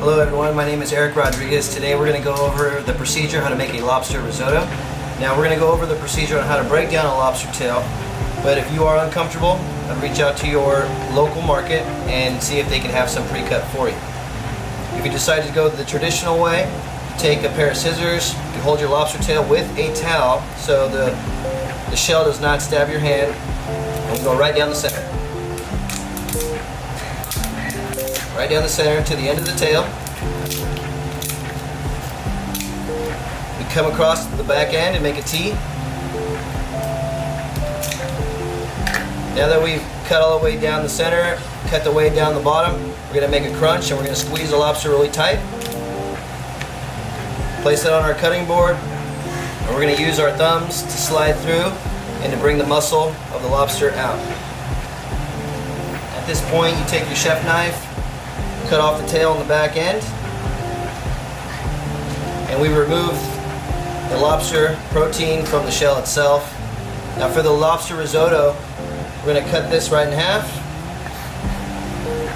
Hello everyone, my name is Eric Rodriguez. Today we're going to go over the procedure how to make a lobster risotto. Now we're going to go over the procedure on how to break down a lobster tail, but if you are uncomfortable, reach out to your local market and see if they can have some pre-cut for you. If you decide to go the traditional way, take a pair of scissors, you hold your lobster tail with a towel so the shell does not stab your hand, and we go right down the center. Right down the center to the end of the tail. We come across the back end and make a T. Now that we've cut all the way down the center, cut the way down the bottom, we're going to make a crunch and we're going to squeeze the lobster really tight. Place it on our cutting board, and we're going to use our thumbs to slide through and to bring the muscle of the lobster out. At this point, you take your chef knife, cut off the tail on the back end, and we remove the lobster protein from the shell itself. Now for the lobster risotto, we're going to cut this right in half,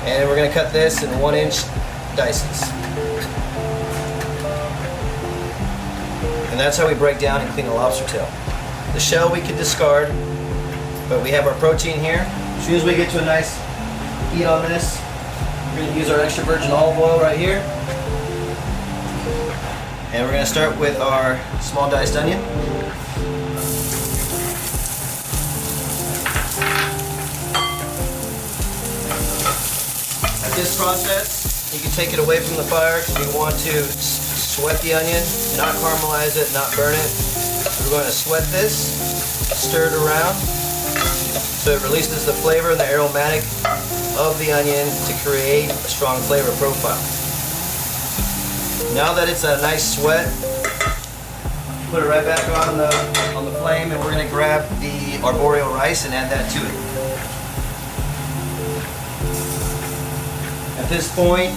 and we're going to cut this in 1-inch dices. And that's how we break down and clean a lobster tail. The shell we can discard, but we have our protein here. As soon as we get to a nice heat on this, we're going to use our extra virgin olive oil right here. And we're going to start with our small diced onion. At this process, you can take it away from the fire because we want to sweat the onion, not caramelize it, not burn it. We're going to sweat this, stir it around, so it releases the flavor and the aromatic of the onion to create a strong flavor profile. Now that it's a nice sweat, put it right back on the flame, and we're going to grab the arboreal rice and add that to it. At this point,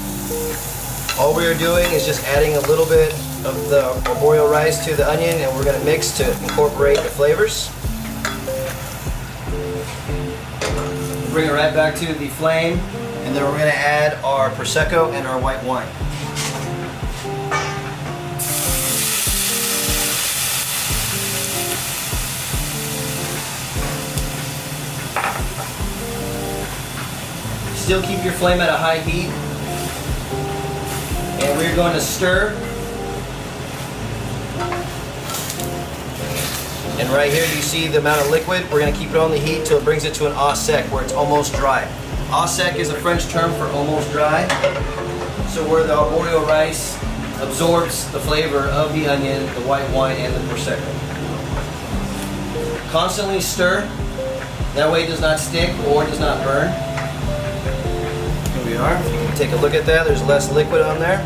all we are doing is just adding a little bit of the arboreal rice to the onion, and we're going to mix to incorporate the flavors. Bring it right back to the flame, and then we're going to add our Prosecco and our white wine. Still keep your flame at a high heat, and we're going to stir. And right here you see the amount of liquid. We're going to keep it on the heat till it brings it to an au sec, where it's almost dry. Au sec is a French term for almost dry. So where the arboreal rice absorbs the flavor of the onion, the white wine, and the Prosecco. Constantly stir. That way it does not stick or does not burn. Here we are. You can take a look at that. There's less liquid on there.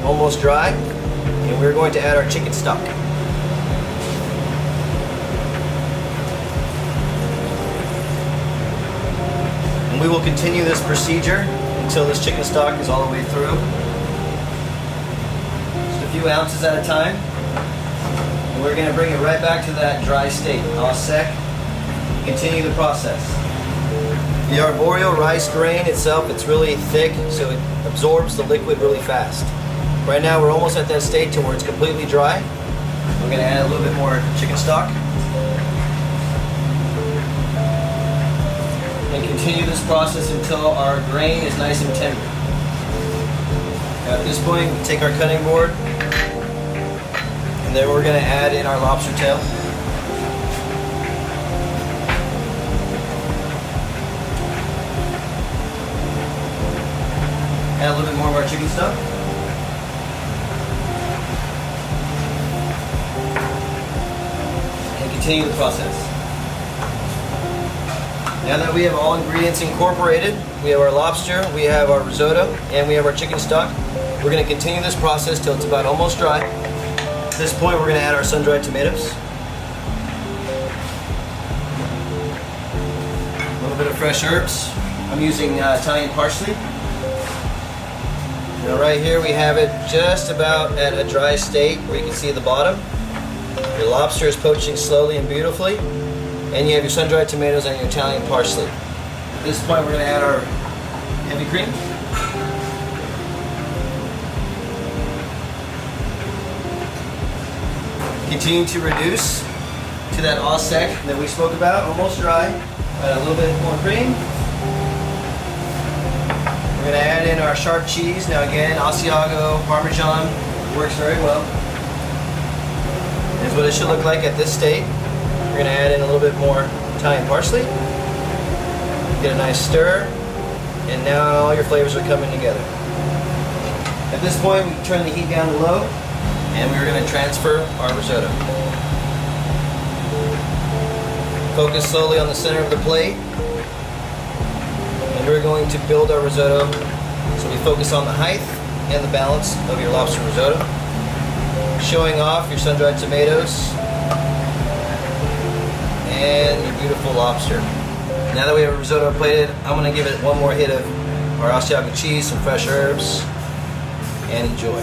Almost dry. And we're going to add our chicken stock. We will continue this procedure until this chicken stock is all the way through. Just a few ounces at a time. And we're going to bring it right back to that dry state, au sec. Continue the process. The arboreal rice grain itself, it's really thick, so it absorbs the liquid really fast. Right now we're almost at that state to where it's completely dry. We're going to add a little bit more chicken stock. And continue this process until our grain is nice and tender. Now at this point, we take our cutting board, and then we're going to add in our lobster tail. Add a little bit more of our chicken stock. And continue the process. Now that we have all ingredients incorporated, we have our lobster, we have our risotto, and we have our chicken stock, we're going to continue this process till it's about almost dry. At this point, we're going to add our sun-dried tomatoes. A little bit of fresh herbs. I'm using Italian parsley. Now right here we have it just about at a dry state where you can see the bottom. Your lobster is poaching slowly and beautifully. And you have your sun-dried tomatoes and your Italian parsley. At this point, we're going to add our heavy cream. Continue to reduce to that au sec that we spoke about, almost dry. Add a little bit more cream. We're going to add in our sharp cheese. Now again, Asiago, Parmesan works very well. Here's what it should look like at this state. We're going to add in a little bit more Italian parsley. Get a nice stir. And now all your flavors are coming together. At this point, we can turn the heat down to low, and we're going to transfer our risotto. Focus slowly on the center of the plate, and we're going to build our risotto. So we focus on the height and the balance of your lobster risotto. Showing off your sun-dried tomatoes and your beautiful lobster. Now that we have a risotto plated, I'm going to give it one more hit of our Asiago cheese, some fresh herbs, and enjoy.